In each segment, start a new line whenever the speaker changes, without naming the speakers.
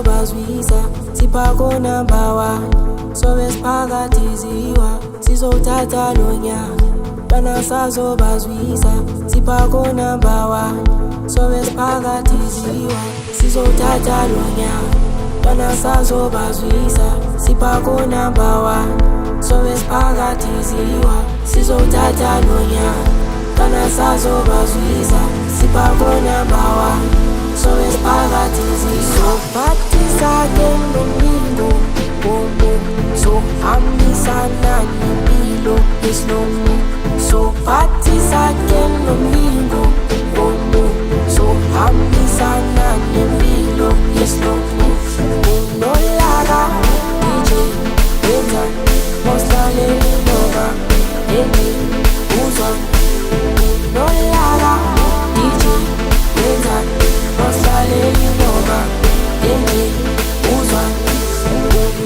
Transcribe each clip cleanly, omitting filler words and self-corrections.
Bazwisa sipako number one sobe siphakathiziwa sizothatha lonyaka bana sazobazwisa sipako number one sobe siphakathiziwa sizothatha lonyaka bana sazobazwisa sipako number one sobe siphakathiziwa sizothatha lonyaka bana sazobazwisa sipako number one so es paradisiso Patisa domingo Bomo So amisana nipilo Es lomo So patisa domingo Bomo So amisana nipilo Es lomo Uno laga DJ Beta Mostrale Nova Emi Uzon Uno laga DJ Beta Mostrale Nova, DJ, Uzwan, no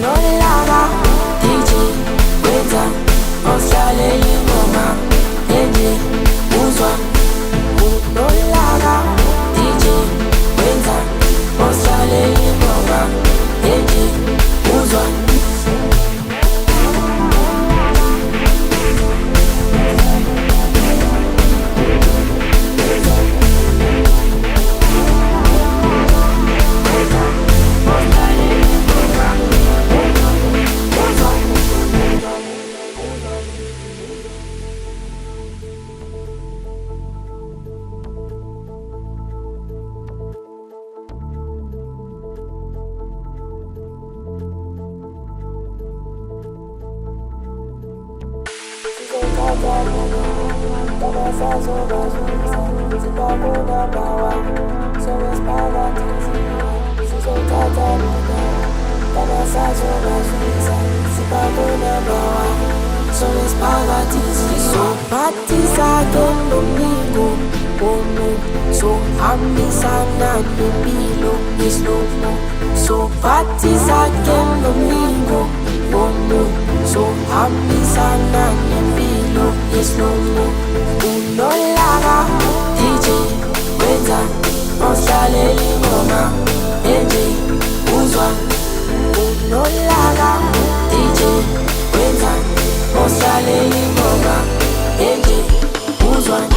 lava, DJ, Weta, Mostrale Nova, DJ, Uzwan, no lava, DJ, Weta, Mostrale Nova, DJ, Uzwan.